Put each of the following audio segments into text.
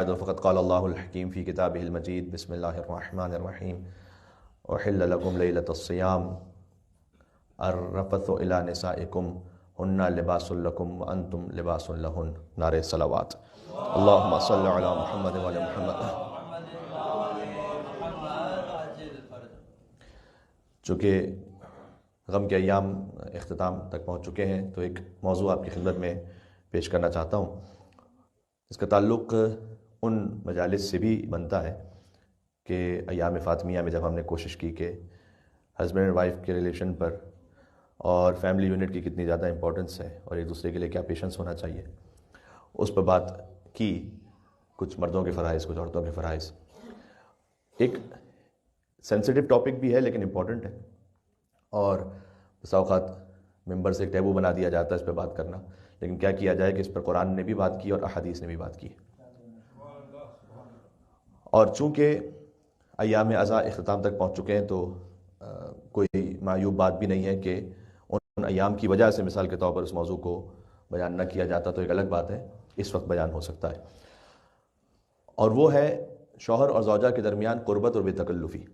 فقد قال اللہ الحکیم فی کتابہ المجید بسم اللہ الرحمن الرحیم احل لکم لیلۃ الصیام الرفث الی نسائکم ہن لباس لکم وانتم لباس لہن. نعرہ صلوات. اللہم صل علی محمد وعلی محمد. چونکہ غم کے ایام اختتام تک پہنچ چکے ہیں تو ایک موضوع آپ کی خدمت میں پیش کرنا چاہتا ہوں. اس کا تعلق ان مجالس سے بھی بنتا ہے کہ ایام فاطمیہ میں جب ہم نے کوشش کی کہ ہسبینڈ اینڈ وائف کے ریلیشن پر اور فیملی یونٹ کی کتنی زیادہ امپورٹنس ہے اور ایک دوسرے کے لیے کیا پیشنس ہونا چاہیے، اس پر بات کی. کچھ مردوں کے فرائض، کچھ عورتوں کے فرائض. ایک سینسٹیو ٹاپک بھی ہے لیکن امپورٹنٹ ہے، اور بسا اوقات ممبر سے ایک ٹیبو بنا دیا جاتا ہے اس پہ بات کرنا. لیکن کیا کیا جائے کہ اس پر قرآن نے بھی بات کی اور احادیث نے بھی بات کی. اور چونکہ ایام عزا اختتام تک پہنچ چکے ہیں تو کوئی معیوب بات بھی نہیں ہے کہ ان ایام کی وجہ سے مثال کے طور پر اس موضوع کو بیان نہ کیا جاتا تو ایک الگ بات ہے، اس وقت بیان ہو سکتا ہے. اور وہ ہے شوہر اور زوجہ کے درمیان قربت اور بے تکلفی،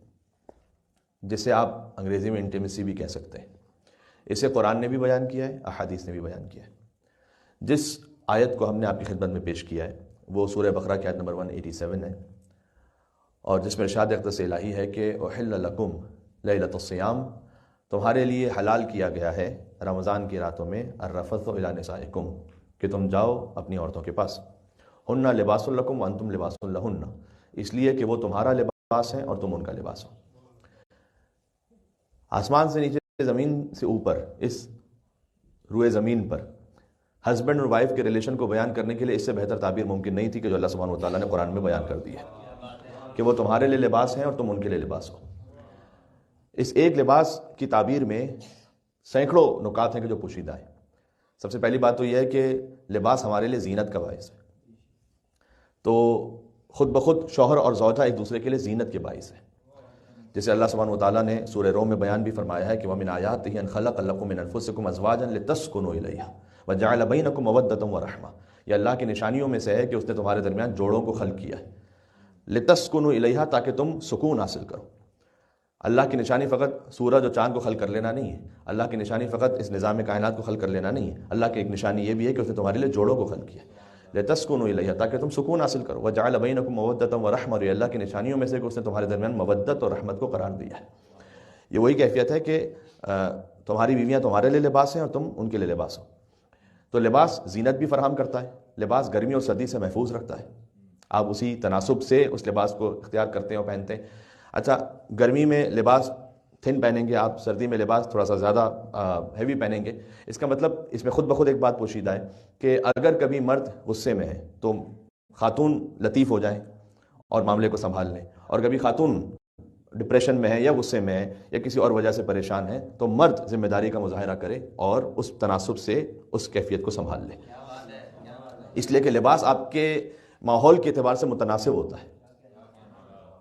جسے آپ انگریزی میں انٹیمیسی بھی کہہ سکتے ہیں. اسے قرآن نے بھی بیان کیا ہے، احادیث نے بھی بیان کیا ہے. جس آیت کو ہم نے آپ کی خدمت میں پیش کیا ہے وہ سورہ بقرہ کی آیت نمبر 187 ہے، اور جس میں ارشاد اقدس الہی ہے کہ احل لکم لیلۃ الصیام، تمہارے لیے حلال کیا گیا ہے رمضان کی راتوں میں الرفث الی نسائکم، کہ تم جاؤ اپنی عورتوں کے پاس. ہن لباس لکم وانتم لباس لہن، اس لیے کہ وہ تمہارا لباس ہیں اور تم ان کا لباس ہو. آسمان سے نیچے، زمین سے اوپر، اس روئے زمین پر ہسبینڈ اور وائف کے ریلیشن کو بیان کرنے کے لیے اس سے بہتر تعبیر ممکن نہیں تھی کہ جو اللہ سبحانہ و تعالیٰ نے قرآن میں بیان کر دی ہے کہ وہ تمہارے لیے لباس ہیں اور تم ان کے لیے لباس ہو. اس ایک لباس کی تعبیر میں سینکڑوں نکات ہیں کہ جو پوشیدہ ہیں. سب سے پہلی بات تو یہ ہے کہ لباس ہمارے لیے زینت کا باعث ہے. تو خود بخود شوہر اور زوجہ ایک دوسرے کے لیے زینت کے باعث ہے. جسے اللہ سبحانہ و تعالیٰ نے سورہ روم میں بیان بھی فرمایا ہے کہ وَمِنْ آیَاتِهِ أَنْ خَلَقَ لَكُم مِّنْ أَنفُسِكُمْ أَزْوَاجًا لِتَسْكُنُوا إِلَيْهَا وَجَعَلَ بَيْنَكُمْ مَوَدَّةً وَرَحْمَةً. یہ اللہ کی نشانیوں میں سے ہے کہ اس نے تمہارے درمیان جوڑوں کو خلق کیا ہے. لِتَسْكُنُوا إِلَيْهَا، تاکہ تم سکون حاصل کرو. اللہ کی نشانی فقط سورج اور چاند کو خلق کر لینا نہیں ہے، اللہ کی نشانی فقط اس نظام کائنات کو خلق کر لینا نہیں ہے. اللہ کی ایک نشانی یہ بھی ہے کہ اس نے تمہارے لیے جوڑوں کو خلق کیا ہے. لِتَسْكُنُوا إِلَيْهَا، تاکہ تم سکون حاصل کرو. وَجَعَلَ بَيْنَكُمْ مَوَدَّةً وَرَحْمَةً، یہ اللہ کی نشانیوں میں سے کہ اس نے تمہارے درمیان مودت اور رحمت کو قرار دیا ہے. یہ وہی کیفیت ہے کہ تمہاری بیویاں تمہارے لیے لباس ہیں اور تم ان کے لیے لباس ہو. تو لباس زینت بھی فراہم کرتا ہے، لباس گرمی اور سردی سے محفوظ رکھتا ہے. آپ اسی تناسب سے اس لباس کو اختیار کرتے ہیں اور پہنتے ہیں. اچھا، گرمی میں لباس تھن پہنیں گے آپ، سردی میں لباس تھوڑا سا زیادہ ہیوی پہنیں گے. اس کا مطلب اس میں خود بخود ایک بات پوشیدہ ہے کہ اگر کبھی مرد غصے میں ہے تو خاتون لطیف ہو جائیں اور معاملے کو سنبھال لیں، اور کبھی خاتون ڈپریشن میں ہے یا غصے میں ہے یا کسی اور وجہ سے پریشان ہے تو مرد ذمہ داری کا مظاہرہ کرے اور اس تناسب سے اس کیفیت کو سنبھال لے. اس لیے کہ لباس آپ کے ماحول کے اعتبار سے متناسب ہوتا ہے،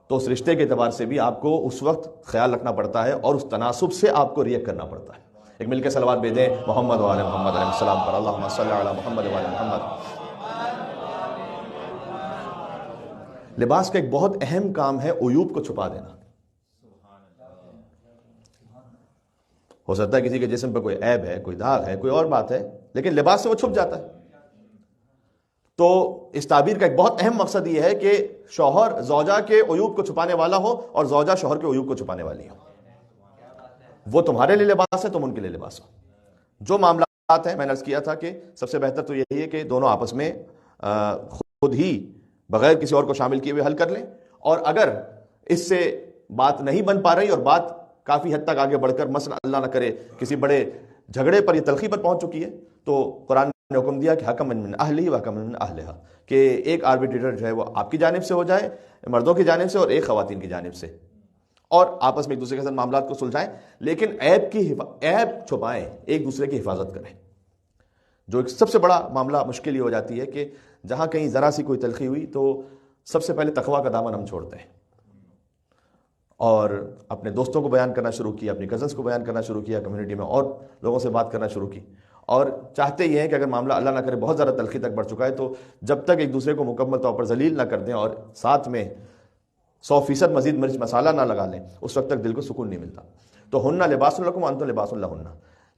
تو اس رشتے کے اعتبار سے بھی آپ کو اس وقت خیال رکھنا پڑتا ہے اور اس تناسب سے آپ کو ریئیکٹ کرنا پڑتا ہے. ایک مل کے صلوات بھیجیں محمد وعلی محمد علیہ السلام پر. اللہم صلی علی محمد وعلی محمد. لباس کا ایک بہت اہم کام ہے عیوب کو چھپا دینا. ہو سکتا ہے کسی کے جسم پہ کوئی عیب ہے، کوئی داغ ہے، کوئی اور بات ہے، لیکن لباس سے وہ چھپ جاتا ہے. تو اس تعبیر کا ایک بہت اہم مقصد یہ ہے کہ شوہر زوجہ کے عیوب کو چھپانے والا ہو اور زوجہ شوہر کے عیوب کو چھپانے والی ہو. وہ تمہارے لیے لباس ہے، تم ان کے لیے لباس ہو. جو معاملات ہیں، میں نے عرض کیا تھا کہ سب سے بہتر تو یہی ہے کہ دونوں آپس میں خود ہی بغیر کسی اور کو شامل کیے ہوئے حل کر لیں. اور اگر اس سے بات نہیں بن پا رہی اور بات کافی حد تک آگے بڑھ کر مثلا اللہ نہ کرے کسی بڑے جھگڑے پر یا تلخی پر پہنچ چکی ہے، تو قرآن نے حکم دیا کہ حکم من اہلہ و حکم من اہلہا، کہ ایک آربیٹریٹر جو ہے وہ آپ کی جانب سے ہو جائے، مردوں کی جانب سے، اور ایک خواتین کی جانب سے، اور آپس میں ایک دوسرے کے ساتھ معاملات کو سلجھائیں، لیکن عیب چھپائیں، ایک دوسرے کی حفاظت کریں. جو ایک سب سے بڑا معاملہ مشکل یہ ہو جاتی ہے کہ جہاں کہیں ذرا سی کوئی تلخی ہوئی تو سب سے پہلے تقویٰ کا دامن ہم چھوڑتے ہیں اور اپنے دوستوں کو بیان کرنا شروع کیا، اپنی کزنس کو بیان کرنا شروع کیا، کمیونٹی میں اور لوگوں سے بات کرنا شروع کی، اور چاہتے یہ ہیں کہ اگر معاملہ اللہ نہ کرے بہت زیادہ تلخی تک بڑھ چکا ہے تو جب تک ایک دوسرے کو مکمل طور پر ذلیل نہ کر دیں اور ساتھ میں 100% مزید مرچ مسالہ نہ لگا لیں اس وقت تک دل کو سکون نہیں ملتا. تو ہن لباس لکم وانتم لباس لہن.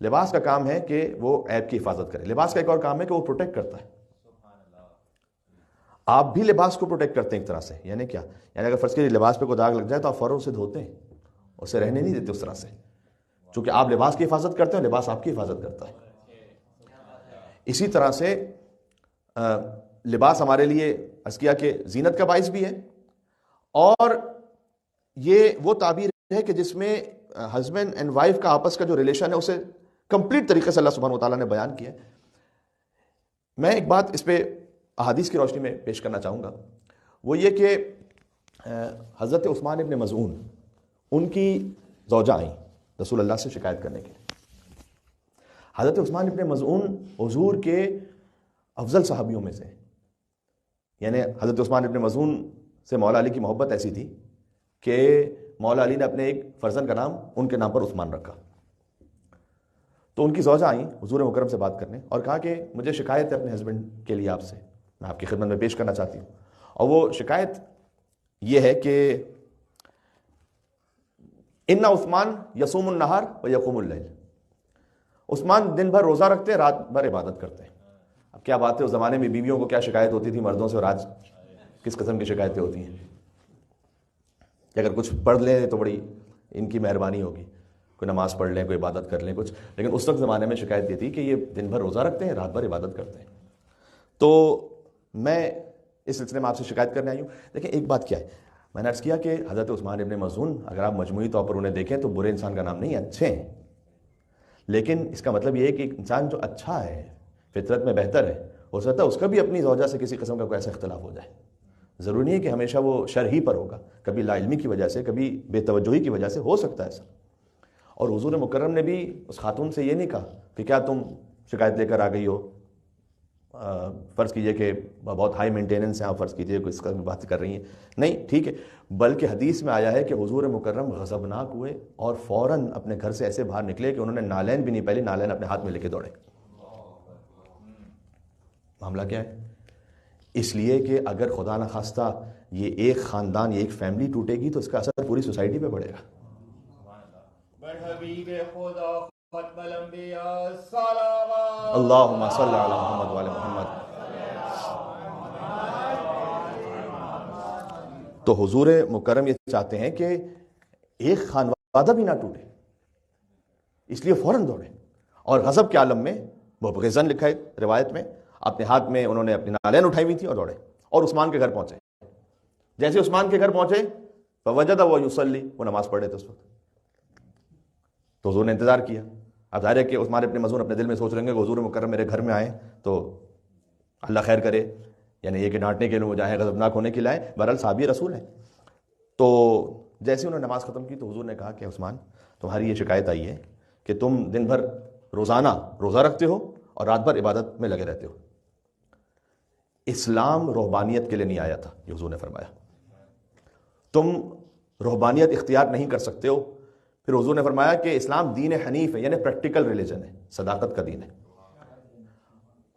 لباس کا کام ہے کہ وہ عیب کی حفاظت کرے. لباس کا ایک اور کام ہے کہ وہ پروٹیکٹ کرتا ہے. آپ بھی لباس کو پروٹیکٹ کرتے ہیں ایک طرح سے. یعنی کیا؟ یعنی اگر فرض کیجیے لباس پہ کوئی داغ لگ جائے تو آپ فوراً اسے دھوتے ہیں, اسے رہنے نہیں دیتے اس طرح سے, چونکہ آپ لباس کی حفاظت کرتے ہیں, لباس آپ کی حفاظت کرتا ہے. اسی طرح سے لباس ہمارے لیے عرض کیا کہ زینت کا باعث بھی ہے, اور یہ وہ تعبیر ہے کہ جس میں ہسبینڈ اینڈ وائف کا آپس کا جو ریلیشن ہے اسے کمپلیٹ طریقے سے اللہ سبحانہ و تعالیٰ نے بیان کیا ہے. میں ایک بات اس پہ احادیث کی روشنی میں پیش کرنا چاہوں گا, وہ یہ کہ حضرت عثمان ابن مظعون ان کی زوجہ آئیں رسول اللہ سے شکایت کرنے کے لیے. حضرت عثمان ابن مظعون حضور کے افضل صحابیوں میں سے, یعنی حضرت عثمان ابن مظعون سے مولا علی کی محبت ایسی تھی کہ مولا علی نے اپنے ایک فرزند کا نام ان کے نام پر عثمان رکھا. تو ان کی زوجہ آئیں حضور مکرم سے بات کرنے اور کہا کہ مجھے شکایت ہے اپنے ہسبینڈ کے لیے آپ سے, میں آپ کی خدمت میں پیش کرنا چاہتی ہوں. اور وہ شکایت یہ ہے کہ ان عثمان یصوم النہار و یقوم اللیل. عثمان دن بھر روزہ رکھتے ہیں, رات بھر عبادت کرتے ہیں. اب کیا بات ہے, اس زمانے میں بیویوں کو کیا شکایت ہوتی تھی مردوں سے, اور آج کس قسم کی شکایتیں ہوتی ہیں کہ اگر کچھ پڑھ لیں تو بڑی ان کی مہربانی ہوگی, کوئی نماز پڑھ لیں, کوئی عبادت کر لیں کچھ. لیکن اس وقت زمانے میں شکایت یہ تھی کہ یہ دن بھر روزہ رکھتے ہیں, رات بھر عبادت کرتے ہیں. تو میں اس سلسلے میں آپ سے شکایت کرنے آئی ہوں. دیکھیں ایک بات کیا ہے, میں نے عرض کیا کہ حضرت عثمان ابن مظعون اگر آپ مجموعی طور پر انہیں دیکھیں تو برے انسان کا نام نہیں ہے, اچھے ہیں. لیکن اس کا مطلب یہ ہے کہ ایک انسان جو اچھا ہے, فطرت میں بہتر ہے, ہو سکتا ہے اس کا بھی اپنی زوجہ سے کسی قسم کا کوئی ایسا اختلاف ہو جائے. ضروری نہیں ہے کہ ہمیشہ وہ شر ہی پر ہوگا, کبھی لا علمی کی وجہ سے, کبھی بے توجہی کی وجہ سے ہو سکتا ہے ایسا. اور حضور مکرم نے بھی اس خاتون سے یہ نہیں کہا کہ کیا تم شکایت لے کر آ گئی ہو, فرض کیجئے کہ بہت ہائی مینٹیننس ہے, آپ فرض کیجئے کوئی اس کا بات کر رہی ہیں, نہیں ٹھیک ہے. بلکہ حدیث میں آیا ہے کہ حضور مکرم غضبناک ہوئے اور فوراً اپنے گھر سے ایسے باہر نکلے کہ انہوں نے نالین بھی نہیں پہلی, نالین اپنے ہاتھ میں لے کے دوڑے. معاملہ کیا ہے؟ اس لیے کہ اگر خدا نخواستہ یہ ایک خاندان, یہ ایک فیملی ٹوٹے گی تو اس کا اثر پوری سوسائٹی پہ پڑے گا. اللہم صلی علی محمد وعلی محمد. تو حضور مکرم یہ چاہتے ہیں کہ ایک خانوادہ بھی نہ ٹوٹے, اس لیے فوراً دوڑے. اور غضب کے عالم میں, وہ غزن لکھا ہے روایت میں, اپنے ہاتھ میں انہوں نے اپنی نالین اٹھائی ہوئی تھی اور دوڑے اور عثمان کے گھر پہنچے. جیسے عثمان کے گھر پہنچے فوجد وہ یصلی, وہ نماز پڑھ رہے تھے اس وقت. تو حضور نے انتظار کیا. اب ظاہر ہے کہ عثمان ابن مظعون اپنے دل میں سوچ رہے ہیں کہ حضور مکرم میرے گھر میں آئے تو اللہ خیر کرے, یعنی یہ کہ ڈانٹنے کے لیے مجاہد غضبناک ہونے کے لائے, بہرحال صحابی رسول ہیں. تو جیسے انہوں نے نماز ختم کی تو حضور نے کہا کہ عثمان تمہاری یہ شکایت آئی ہے کہ تم دن بھر روزانہ روزہ رکھتے ہو اور رات بھر عبادت میں لگے رہتے ہو. اسلام رہبانیت کے لیے نہیں آیا تھا, یہ حضور نے فرمایا. تم رہبانیت اختیار نہیں کر سکتے ہو. پھر حضور نے فرمایا کہ اسلام دین حنیف ہے, یعنی پریکٹیکل ریلیجن ہے, صداقت کا دین ہے.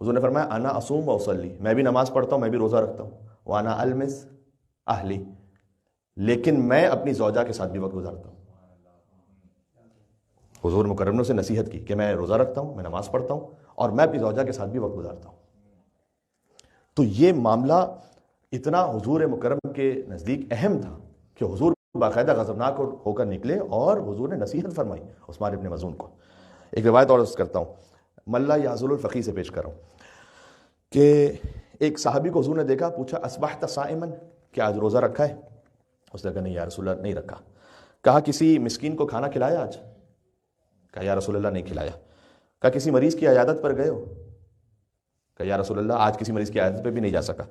حضور نے فرمایا انا اصوم و اصلی, میں بھی نماز پڑھتا ہوں, میں بھی روزہ رکھتا ہوں. وانا المس اہلی, لیکن میں اپنی زوجہ کے ساتھ بھی وقت گزارتا ہوں. حضور مکرم نے اسے نصیحت کی کہ میں روزہ رکھتا ہوں, میں نماز پڑھتا ہوں, اور میں اپنی زوجہ کے ساتھ بھی وقت گزارتا ہوں. تو یہ معاملہ اتنا حضور مکرم کے نزدیک اہم تھا کہ حضور باقاعدہ غضبناک ہو کر نکلے اور حضور نے نصیحت فرمائی عثمان ابن مظعون کو. ایک روایت اور عرض کرتا ہوں, ملا یعزل الفقی سے پیش کر رہا ہوں کہ ایک صحابی کو حضور نے دیکھا, پوچھا اصبحت صائما, کیا آج روزہ رکھا ہے؟ اس نے کہا نہیں یا رسول اللہ نہیں رکھا. کہا کسی مسکین کو کھانا کھلایا آج؟ کہا یا رسول اللہ نہیں کھلایا. کہا کسی مریض کی عیادت پر گئے ہو؟ کہا یا رسول اللہ آج کسی مریض کی عیادت پہ بھی نہیں جا سکا.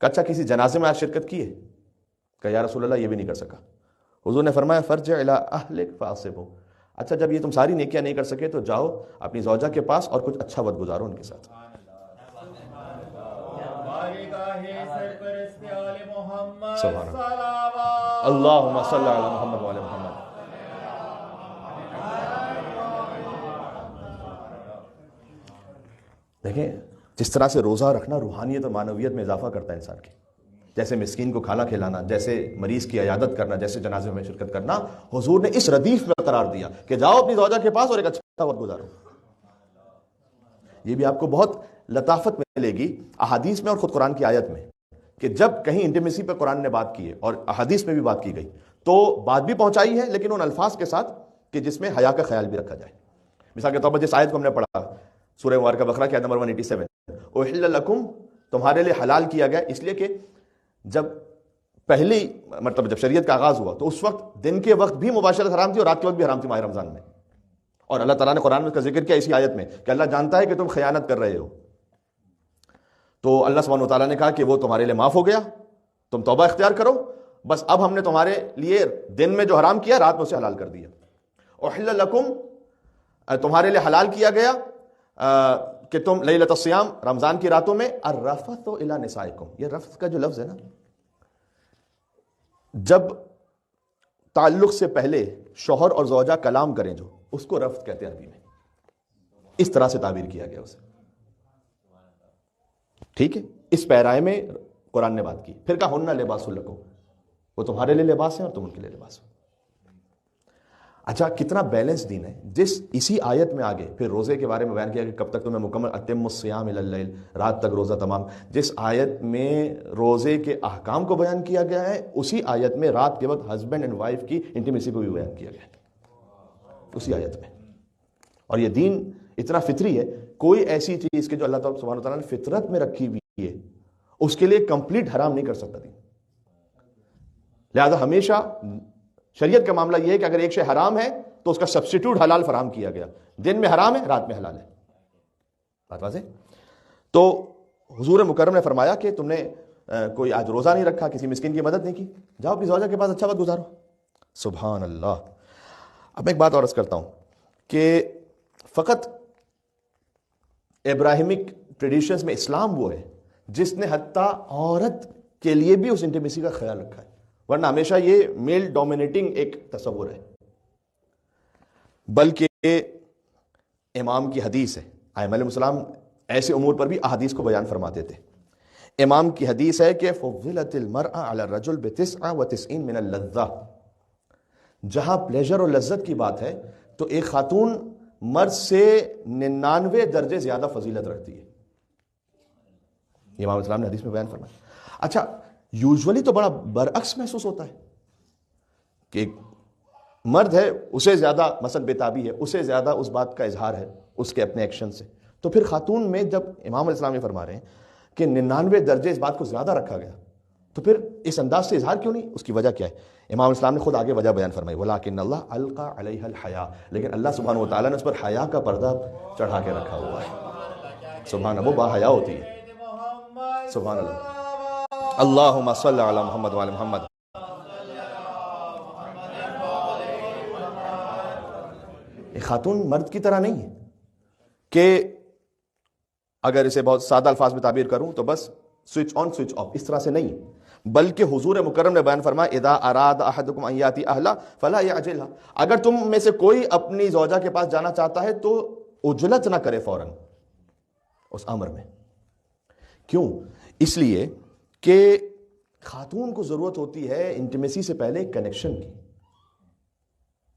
کہا اچھا کسی جنازے میں آج شرکت کی ہے؟ کہا یا رسول اللہ یہ بھی نہیں کر سکا. حضور نے فرمایا فرجع الی اہلک فاصبہ, اچھا جب یہ تم ساری نیکیاں نہیں کر سکے تو جاؤ اپنی زوجہ کے پاس اور کچھ اچھا وقت گزارو ان کے ساتھ. سبحان اللہ, اللہم صلی علی محمد وعلی محمد. دیکھیں جس طرح سے روزہ رکھنا روحانیت اور معنویت میں اضافہ کرتا ہے انسان کی، جیسے مسکین کو کھانا کھلانا، جیسے مریض کی عیادت کرنا، جیسے جنازے میں شرکت کرنا، حضور نے اس ردیف میں قرار دیا کہ جاؤ اپنی زوجہ کے پاس اور ایک اچھا وقت گزارو۔ یہ بھی آپ کو بہت لطافت ملے گی احادیث میں اور خود قرآن کی آیت میں، کہ جب کہیں انٹیمیسی پہ قرآن نے بات کی ہے اور احادیث میں بھی بات کی گئی تو بات بھی پہنچائی ہے لیکن ان الفاظ کے ساتھ کہ جس میں حیا کا خیال بھی رکھا جائے۔ مثال کے طور پر جس آیت کو ہم نے پڑھا سورہ مبارکہ بقرہ کی آیت نمبر 187، احل لکم، تمہارے لیے حلال کیا گیا، اس لیے کہ جب پہلی مرتبہ جب شریعت کا آغاز ہوا تو اس وقت دن کے وقت بھی مباشرت حرام تھی اور رات کے وقت بھی حرام تھی ماہ رمضان میں، اور اللہ تعالیٰ نے قرآن میں اس کا ذکر کیا اسی آیت میں کہ اللہ جانتا ہے کہ تم خیانت کر رہے ہو، تو اللہ سبحانہ و تعالیٰ نے کہا کہ وہ تمہارے لیے معاف ہو گیا، تم توبہ اختیار کرو، بس اب ہم نے تمہارے لیے دن میں جو حرام کیا رات میں اسے حلال کر دیا۔ احل لکم، تمہارے لیے حلال کیا گیا کہ تم لیلۃ الصیام، رمضان کی راتوں میں، الرفث الی نسائکم، یہ رفث کا جو لفظ ہے نا، جب تعلق سے پہلے شوہر اور زوجہ کلام کریں جو، اس کو رفث کہتے ہیں عربی میں، اس طرح سے تعبیر کیا گیا اسے، ٹھیک ہے۔ اس پیرائے میں قرآن نے بات کی، پھر کہا ہن لباس لکم، وہ تمہارے لیے لباس ہیں اور تم ان کے لیے لباس ہو۔ اچھا کتنا بیلنس دین ہے، جس اسی آیت میں آگے پھر روزے کے بارے میں بیان کیا کہ کب تک تمہیں مکمل اتم الصیام الی اللیل، رات تک روزہ تمام، جس آیت میں روزے کے احکام کو بیان کیا گیا ہے اسی آیت میں رات کے وقت ہسبینڈ اینڈ وائف کی انٹیمیسی کو بھی بیان کیا گیا ہے اسی آیت میں۔ اور یہ دین اتنا فطری ہے، کوئی ایسی چیز کہ جو اللہ تعالیٰ سبحانہ وتعالیٰ نے فطرت میں رکھی ہوئی ہے اس کے لیے کمپلیٹ حرام نہیں کر سکتا دین۔ لہذا ہمیشہ شریعت کا معاملہ یہ ہے کہ اگر ایک شے حرام ہے تو اس کا سبسٹیٹیوٹ حلال فراہم کیا گیا، دن میں حرام ہے رات میں حلال ہے، بات واضح۔ تو حضور مکرم نے فرمایا کہ تم نے کوئی آج روزہ نہیں رکھا، کسی مسکین کی مدد نہیں کی، جاؤ اپنی زوجہ کے پاس اچھا وقت گزارو۔ سبحان اللہ۔ اب میں ایک بات اور عرض کرتا ہوں کہ فقط ابراہیمک ٹریڈیشنز میں اسلام وہ ہے جس نے حتیٰ عورت کے لیے بھی اس انٹیمیسی کا خیال رکھا ہے، ورنہ ہمیشہ یہ میل ڈومینیٹنگ ایک تصور ہے۔ بلکہ امام کی حدیث ہے، ائمہ علیہ السلام ایسے امور پر بھی احادیث کو بیان فرماتے تھے۔ امام کی حدیث ہے کہ فضلت المرأة علی الرجل ب99 من اللذہ، جہاں پلیجر اور لذت کی بات ہے تو ایک خاتون مرد سے 99 درجے زیادہ فضیلت رکھتی ہے، یہ امام اسلام نے حدیث میں بیان فرمایا۔ اچھا یوزولی تو بڑا برعکس محسوس ہوتا ہے کہ ایک مرد ہے اسے زیادہ مثلا بےتابی ہے، اسے زیادہ اس بات کا اظہار ہے اس کے اپنے ایکشن سے، تو پھر خاتون میں جب امام علیہ السلام یہ فرما رہے ہیں کہ 99 درجے اس بات کو زیادہ رکھا گیا تو پھر اس انداز سے اظہار کیوں نہیں؟ اس کی وجہ کیا ہے؟ امام اسلام نے خود آگے وجہ بیان فرمائی، وَلَٰكِنَّ اللَّهَ أَلْقَىٰ عَلَيْهَا الْحَيَاءَ، لیکن اللہ سبحانہ وتعالیٰ نے اس پر حیا کا پردہ چڑھا کے رکھا ہوا ہے۔ سبحان اللہ، وہ با حیا ہوتی ہے، سبحان اللہ۔ اللہم صلی علی محمد وعلی محمد۔ ایک خاتون مرد کی طرح نہیں ہے کہ اگر اسے بہت سادہ الفاظ میں تعبیر کروں تو بس سوئچ آن سوئچ آف، اس طرح سے نہیں، بلکہ حضور مکرم نے بیان فرمایا اذا اراد احدکم ان یاتی اہلہ فلا یعجلها، اگر تم میں سے کوئی اپنی زوجہ کے پاس جانا چاہتا ہے تو عجلت نہ کرے فوراً اس امر میں۔ کیوں؟ اس لیے کہ خاتون کو ضرورت ہوتی ہے انٹیمیسی سے پہلے کنیکشن کی،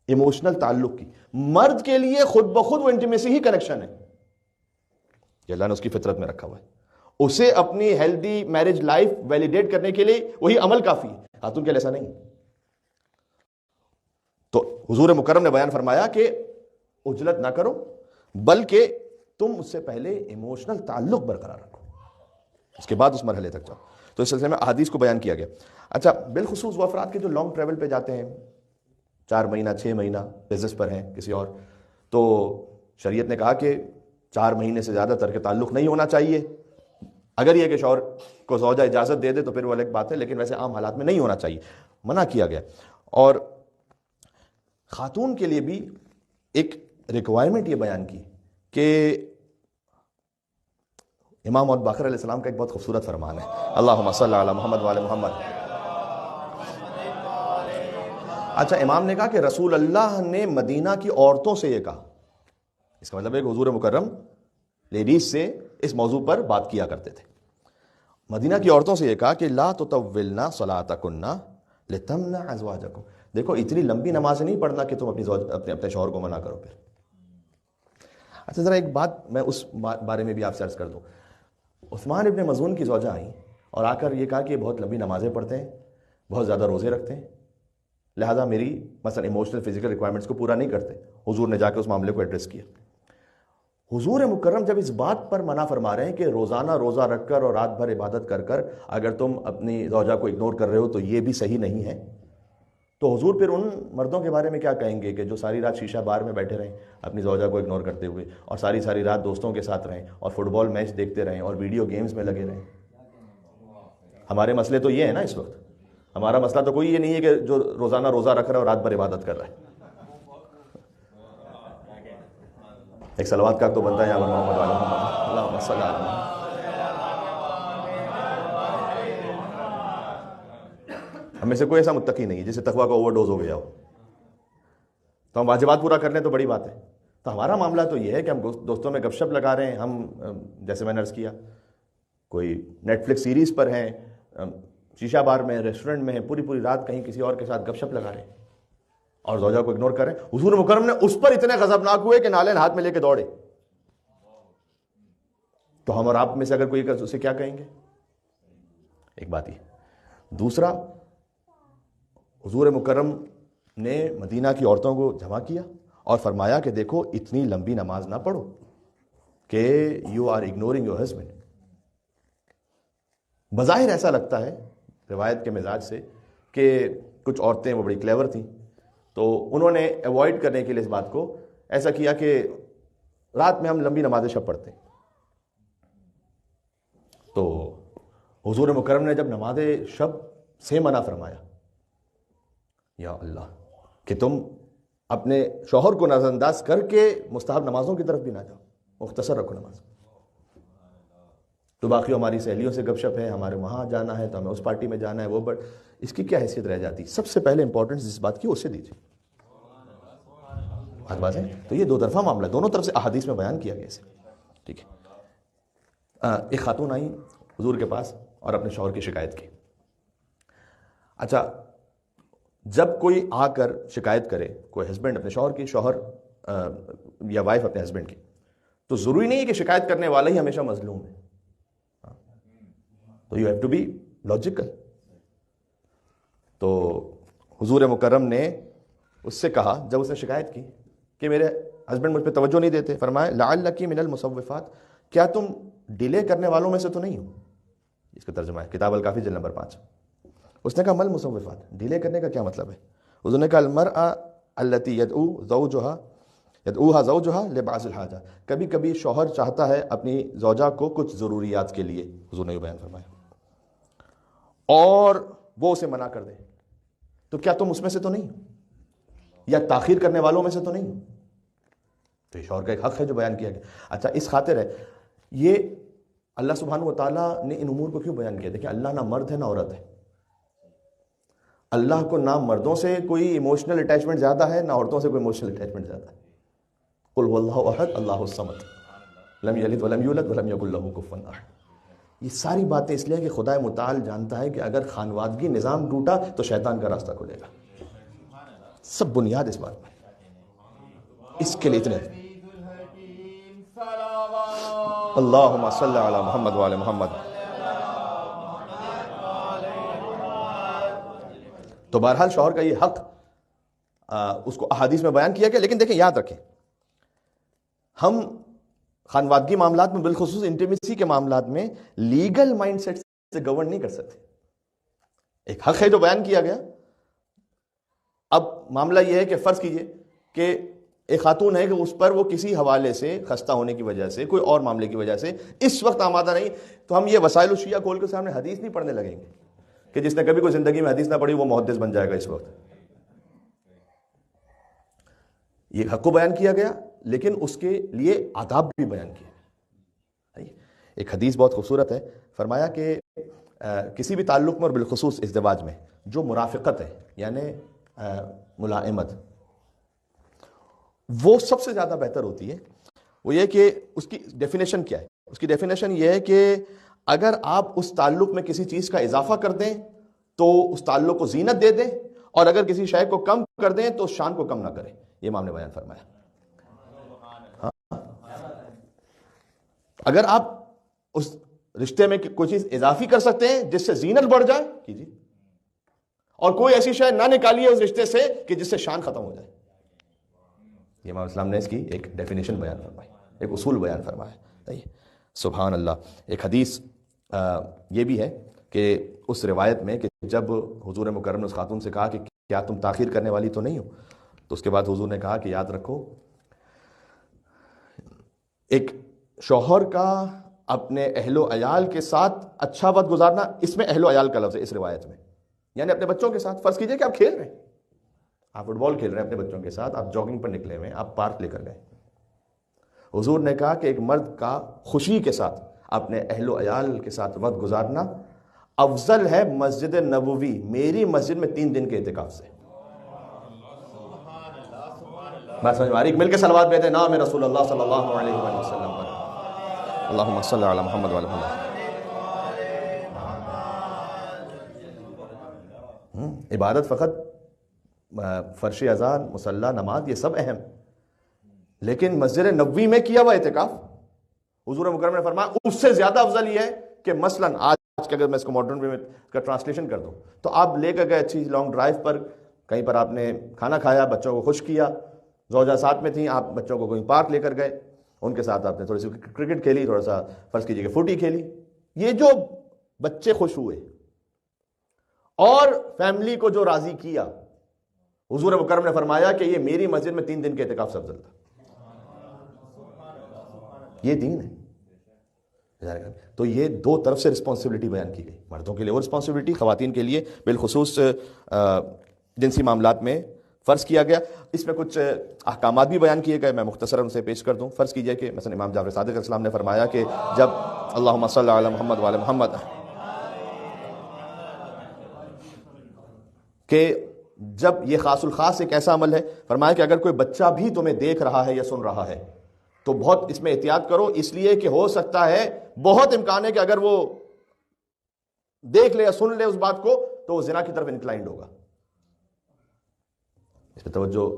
ایموشنل تعلق کی۔ مرد کے لیے خود بخود وہ انٹیمیسی ہی کنیکشن ہے، یہ اللہ نے اس کی فطرت میں رکھا ہوا ہے، اسے اپنی ہیلدی میرج لائف ویلیڈیٹ کرنے کے لیے وہی عمل کافی ہے، خاتون کے لیے ایسا نہیں۔ تو حضور مکرم نے بیان فرمایا کہ عجلت نہ کرو بلکہ تم اس سے پہلے ایموشنل تعلق برقرار رکھو، اس کے بعد اس مرحلے تک جاؤ۔ تو اس سلسلے میں احادیث کو بیان کیا گیا۔ اچھا بالخصوص وہ افراد کے جو لانگ ٹریول پہ جاتے ہیں، 4 مہینہ 6 مہینہ بزنس پر ہیں کسی اور، تو شریعت نے کہا کہ 4 مہینے سے زیادہ ترک تعلق نہیں ہونا چاہیے۔ اگر یہ کہ شوہر کو زوجہ اجازت دے دے تو پھر وہ الگ بات ہے، لیکن ویسے عام حالات میں نہیں ہونا چاہیے، منع کیا گیا۔ اور خاتون کے لیے بھی ایک ریکوائرمنٹ یہ بیان کی کہ امام ابو بکر علیہ السلام کا ایک بہت خوبصورت فرمان ہے، اللہم صلی علی محمد وعلی محمد۔ اچھا امام نے کہا کہ رسول اللہ نے مدینہ کی عورتوں سے یہ کہا، اس کا مطلب ہے کہ حضور مکرم لیڈیز سے اس موضوع پر بات کیا کرتے تھے. مدینہ کی عورتوں سے یہ کہا کہ لا تطولنا صلاتکن لتمنع ازواجکم. دیکھو اتنی لمبی نماز نہیں پڑھنا کہ تم اپنے شوہر کو منع کرو. پھر اچھا ذرا ایک بات میں اس بارے میں بھی آپ سے عرض کر دوں. عثمان ابن مظعون کی زوجہ آئیں اور آ کر یہ کہا کہ یہ بہت لمبی نمازیں پڑھتے ہیں, بہت زیادہ روزے رکھتے ہیں, لہٰذا میری مثلا ایموشنل فزیکل ریکوائرمنٹس کو پورا نہیں کرتے. حضور نے جا کے اس معاملے کو ایڈریس کیا. حضور مکرم جب اس بات پر منع فرما رہے ہیں کہ روزانہ روزہ رکھ کر اور رات بھر عبادت کر کر اگر تم اپنی زوجہ کو اگنور کر رہے ہو تو یہ بھی صحیح نہیں ہے, تو حضور پھر ان مردوں کے بارے میں کیا کہیں گے کہ جو ساری رات شیشہ بار میں بیٹھے رہیں اپنی زوجہ کو اگنور کرتے ہوئے, اور ساری رات دوستوں کے ساتھ رہیں اور فٹ بال میچ دیکھتے رہیں اور ویڈیو گیمز میں لگے رہیں. ہمارے مسئلے تو یہ ہے نا اس وقت. ہمارا مسئلہ تو کوئی یہ نہیں ہے کہ جو روزانہ روزہ رکھ رہا ہے اور رات بھر عبادت کر رہا ہے. ایک صلوات کا تو بنتا ہے یہاں پر محمد علی محمد اللہم صلی علی محمد. ہم میں سے کوئی ایسا متقی نہیں جسے تقویٰ کا اوور ڈوز ہو گیا ہو. تو ہم واجبات پورا کر لیں تو بڑی بات ہے. تو ہمارا معاملہ تو یہ ہے کہ ہم دوستوں میں گپ شپ لگا رہے ہیں. ہم جیسے میں نے عرض کیا کوئی نیٹ فلکس سیریز پر ہیں, شیشہ بار میں, ریسٹورنٹ میں ہیں, پوری رات کہیں کسی اور کے ساتھ گپ شپ لگا رہے ہیں اور زوجہ کو اگنور کر رہے ہیں. حضور مکرم نے اس پر اتنے غضبناک ہوئے کہ نالین ہاتھ میں لے کے دوڑے. تو ہم اور آپ میں سے اگر کوئی اسے کیا کہیں گے؟ ایک بات یہ. دوسرا, حضور مکرم نے مدینہ کی عورتوں کو جمع کیا اور فرمایا کہ دیکھو اتنی لمبی نماز نہ پڑھو کہ you are ignoring your husband. بظاہر ایسا لگتا ہے روایت کے مزاج سے کہ کچھ عورتیں وہ بڑی کلیور تھیں, تو انہوں نے ایوائڈ کرنے کے لیے اس بات کو ایسا کیا کہ رات میں ہم لمبی نمازیں شب پڑھتے ہیں. تو حضور مکرم نے جب نماز شب سے منع فرمایا, یا اللہ, کہ تم اپنے شوہر کو نظر انداز کر کے مستحب نمازوں کی طرف بھی نہ جاؤ, مختصر رکھو نماز. تو باقی ہماری سہیلیوں سے گپ شپ ہے, ہمارے وہاں جانا ہے تو ہمیں اس پارٹی میں جانا ہے, وہ بٹ اس کی کیا حیثیت رہ جاتی؟ سب سے پہلے امپورٹنس اس بات کی اسے دیجیے. بات ہے. تو یہ دو طرفہ معاملہ, دونوں طرف سے احادیث میں بیان کیا گیا اسے. ٹھیک ہے. ایک خاتون آئی حضور کے پاس اور اپنے شوہر کی شکایت کی. اچھا, جب کوئی آ کر شکایت کرے, کوئی ہسبینڈ اپنے شوہر کی, شوہر یا وائف اپنے ہسبینڈ کی, تو ضروری نہیں ہے کہ شکایت کرنے والا ہی ہمیشہ مظلوم ہے. تو you have to be logical. تو حضور مکرم نے اس سے کہا جب اس نے شکایت کی کہ میرے ہسبینڈ مجھ پہ توجہ نہیں دیتے, فرمایا لعلک من المصوفات, کیا تم ڈیلے کرنے والوں میں سے تو نہیں ہو؟ اس کا ترجمہ ہے کتاب الکافی جلد نمبر 5. اس نے کہا مل مصوفات, ڈیلے کرنے کا کیا مطلب ہے؟ اس نے کہا المرأة التي يدعوها زوجها لبعض الحاجہ, کبھی کبھی شوہر چاہتا ہے اپنی زوجہ کو کچھ ضروریات کے لیے, حضور نے یہ بیان فرمایا, اور وہ اسے منع کر دے, تو کیا تم اس میں سے تو نہیں ہو, یا تاخیر کرنے والوں میں سے تو نہیں ہو؟ تو یہ شوہر کا ایک حق ہے جو بیان کیا گیا. اچھا, اس خاطر ہے یہ اللہ سبحانہ و تعالیٰ نے ان امور کو کیوں بیان کیا؟ دیکھیں اللہ نہ مرد ہے نہ عورت ہے. اللہ کو نہ مردوں سے کوئی ایموشنل اٹیچمنٹ زیادہ ہے, نہ عورتوں سے کوئی ایموشنل اٹیچمنٹ زیادہ ہے. قل هو اللہ احد اللہ الصمد لم یلد ولم یولد ولم یکن لہ کفوا احد. یہ ساری باتیں اس لیے کہ خدا متعال جانتا ہے کہ اگر خانوادگی نظام ٹوٹا تو شیطان کا راستہ کھلے گا. سب بنیاد اس بات میں, اس کے لیے اتنے اللہم صلی علی محمد وعلی محمد. تو بہرحال شوہر کا یہ حق اس کو احادیث میں بیان کیا گیا. لیکن دیکھیں, یاد رکھیں, ہم خانوادگی معاملات میں بالخصوص انٹیمیسی کے معاملات میں لیگل مائنڈ سیٹ سے گورن نہیں کر سکتے. ایک حق ہے جو بیان کیا گیا. اب معاملہ یہ ہے کہ فرض کیجئے کہ ایک خاتون ہے کہ اس پر وہ کسی حوالے سے خستہ ہونے کی وجہ سے, کوئی اور معاملے کی وجہ سے اس وقت آمادہ نہیں, تو ہم یہ وسائل الشیعہ کھول کے سامنے حدیث نہیں پڑھنے لگیں گے کہ جس نے کبھی کوئی زندگی میں حدیث نہ پڑھی وہ محدث بن جائے گا. اس وقت یہ حق کو بیان کیا گیا, لیکن اس کے لیے آداب بھی بیان کیے. ایک حدیث بہت خوبصورت ہے, فرمایا کہ کسی بھی تعلق میں اور بالخصوص ازدواج میں جو مرافقت ہے یعنی ملائمت, وہ سب سے زیادہ بہتر ہوتی ہے. وہ یہ کہ اس کی ڈیفینیشن کیا ہے, اس کی ڈیفینیشن یہ ہے کہ اگر آپ اس تعلق میں کسی چیز کا اضافہ کر دیں تو اس تعلق کو زینت دے دیں، اور اگر کسی شے کو کم کر دیں تو اس شان کو کم نہ کریں. یہ امام نے بیان فرمایا. اگر آپ اس رشتے میں کوئی چیز اضافی کر سکتے ہیں جس سے زینت بڑھ جائے کیجیے، اور کوئی ایسی شے نہ نکالیے اس رشتے سے کہ جس سے شان ختم ہو جائے. یہ امام اسلام نے اس کی ایک ڈیفینیشن بیان فرمائی، ایک اصول بیان فرمایا. سبحان اللہ. ایک حدیث یہ بھی ہے کہ اس روایت میں کہ جب حضور مکرم نے اس خاتون سے کہا کہ کیا تم تاخیر کرنے والی تو نہیں ہو، تو اس کے بعد حضور نے کہا کہ یاد رکھو، ایک شوہر کا اپنے اہل و عیال کے ساتھ اچھا وقت گزارنا، اس میں اہل و عیال کا لفظ ہے اس روایت میں، یعنی اپنے بچوں کے ساتھ. فرض کیجئے کہ آپ کھیل رہے ہیں، آپ فٹ بال کھیل رہے ہیں اپنے بچوں کے ساتھ، آپ جاگنگ پر نکلے ہوئے ہیں، آپ پارک لے کر گئے. حضور نے کہا کہ ایک مرد کا خوشی کے ساتھ اپنے اہل و عیال کے ساتھ وقت گزارنا افضل ہے مسجد نبوی، میری مسجد میں 3 دن کے اعتکاف سے. بات سمجھ میں آ رہی؟ مل کے صلوات بھیجتے ہیں نام رسول اللہ صلی اللہ علیہ وآلہ وسلم پر. اللہم صلی علی محمد وعلی محمد. عبادت فقط فرش اذان، مصلی، نماز، یہ سب اہم، لیکن مسجد نبوی میں کیا ہوا اعتکاف حضور مکرم نے فرمایا اس سے زیادہ افضل یہ ہے کہ مثلاً آج کے اگر میں اس کو ماڈرن وے میں کا ٹرانسلیشن کر دوں تو آپ لے کر گئے اچھی لانگ ڈرائیو پر، کہیں پر آپ نے کھانا کھایا، بچوں کو خوش کیا، زوجہ ساتھ میں تھیں، آپ بچوں کو کوئی پارک لے کر گئے، ان کے ساتھ آپ نے تھوڑی سی کرکٹ کھیلی، تھوڑا سا فرض کیجیے کہ فوٹی کھیلی. یہ جو بچے خوش ہوئے اور فیملی کو جو راضی کیا، حضور مکرم نے فرمایا کہ یہ میری مسجد میں 3 دن کے اعتکاف سے افضل تھا. یہ دین ہے. تو یہ 2 طرف سے رسپانسبلٹی بیان کی گئی، مردوں کے لیے وہ رسپانسبلٹی، خواتین کے لیے بالخصوص جنسی معاملات میں فرض کیا گیا. اس میں کچھ احکامات بھی بیان کیے گئے، میں مختصراً اسے پیش کر دوں. فرض کیجئے کہ مثلا امام جعفر صادق علیہ السلام نے فرمایا کہ جب اللہم صلی علی محمد وعلی محمد، کہ جب یہ خاص الخاص ایک ایسا عمل ہے، فرمایا کہ اگر کوئی بچہ بھی تمہیں دیکھ رہا ہے یا سن رہا ہے تو بہت اس میں احتیاط کرو، اس لیے کہ ہو سکتا ہے، بہت امکان ہے کہ اگر وہ دیکھ لے یا سن لے اس بات کو تو وہ زنا کی طرف انکلائنڈ ہوگا. اس پہ توجہ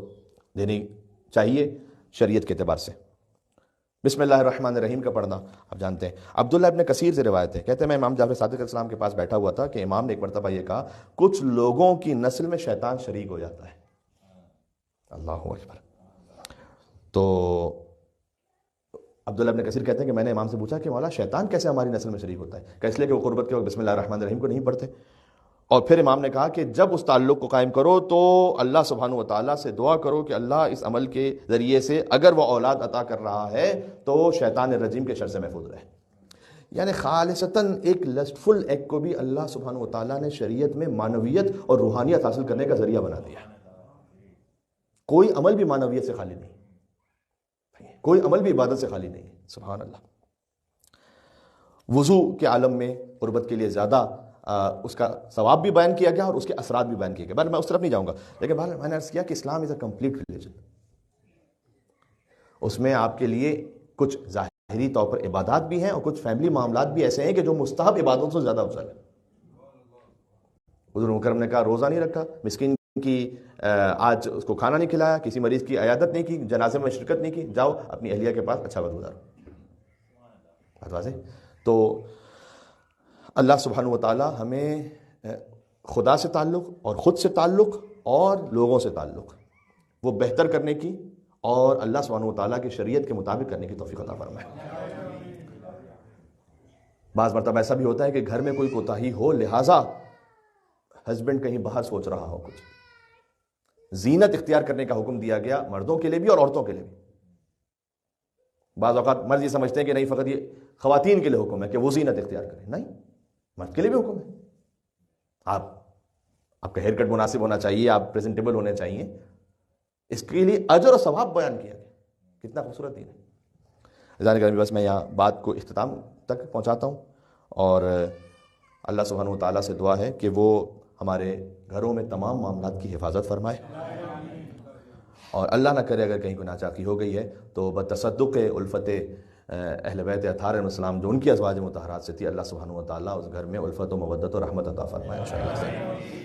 دینی چاہیے شریعت کے اعتبار سے. بسم اللہ الرحمن الرحیم کا پڑھنا آپ جانتے ہیں. عبداللہ ابن کثیر سے روایت ہے، کہتے ہیں میں امام جعفر صادق علیہ السلام کے پاس بیٹھا ہوا تھا کہ امام نے ایک مرتبہ یہ کہا کچھ لوگوں کی نسل میں شیطان شریک ہو جاتا ہے. اللہ اکبر. تو عبداللہ ابن کثیر کہتے ہیں کہ میں نے امام سے پوچھا کہ مولا شیطان کیسے ہماری نسل میں شریک ہوتا ہے؟ کہ اس لیے کہ وہ قربت کے وقت بسم اللہ الرحمن الرحیم کو نہیں پڑھتے. اور پھر امام نے کہا کہ جب اس تعلق کو قائم کرو تو اللہ سبحانہ و تعالیٰ سے دعا کرو کہ اللہ اس عمل کے ذریعے سے اگر وہ اولاد عطا کر رہا ہے تو شیطان الرجیم کے شر سے محفوظ رہے. یعنی خالصتاً ایک لسٹفل ایکٹ کو بھی اللہ سبحانہ و تعالیٰ نے شریعت میں معنویت اور روحانیت حاصل کرنے کا ذریعہ بنا دیا. کوئی عمل بھی معنویت سے خالی نہیں، کوئی عمل بھی عبادت سے خالی نہیں. سبحان اللہ. وضو کے عالم میں قربت کے لیے زیادہ اس کا ثواب بھی بیان کیا گیا اور اس کے اثرات بھی بیان کیے گئے. میں اس طرف نہیں جاؤں گا، لیکن میں نے عرض کیا کہ اسلام از اے کمپلیٹ ریلیجن. اس میں آپ کے لیے کچھ ظاہری طور پر عبادات بھی ہیں اور کچھ فیملی معاملات بھی ایسے ہیں کہ جو مستحب عبادتوں سے زیادہ افضل ہے. حضور مکرم نے کہا روزہ نہیں رکھا، مسکین کی آج اس کو کھانا نہیں کھلایا، کسی مریض کی عیادت نہیں کی، جنازے میں شرکت نہیں کی، جاؤ اپنی اہلیہ کے پاس اچھا وقت گزارو. بات واضح. تو اللہ سبحانہ و تعالی ہمیں خدا سے تعلق اور خود سے تعلق اور لوگوں سے تعلق وہ بہتر کرنے کی اور اللہ سبحانہ و تعالیٰ کی شریعت کے مطابق کرنے کی توفیق عطا فرمائے. بعض مرتبہ ایسا بھی ہوتا ہے کہ گھر میں کوئی کوتاہی ہو، لہٰذا ہسبینڈ کہیں باہر سوچ رہا ہو، کچھ زینت اختیار کرنے کا حکم دیا گیا مردوں کے لیے بھی اور عورتوں کے لیے بھی. بعض اوقات مرد یہ سمجھتے ہیں کہ نہیں فقط یہ خواتین کے لیے حکم ہے کہ وہ زینت اختیار کریں. نہیں، مرد کے لیے بھی حکم ہے. آپ کا ہیئر کٹ مناسب ہونا چاہیے، آپ پریزنٹیبل ہونے چاہیے. اس کے لیے اجر و ثواب بیان کیا گیا. کتنا خوبصورت دین ہے. جانے کا بس میں یہاں بات کو اختتام تک پہنچاتا ہوں اور اللہ سبحانہ و تعالیٰ سے دعا ہے کہ وہ ہمارے گھروں میں تمام معاملات کی حفاظت فرمائے اور اللہ نہ کرے اگر کہیں کوئی ناچاقی ہو گئی ہے تو بتصدق الفت اہل بیت اطہار علیہ السلام جو ان کی ازواج مطہرات سے تھی، اللہ سبحانہ و تعالیٰ اس گھر میں الفت و مودت و رحمت عطا فرمائے انشاءاللہ.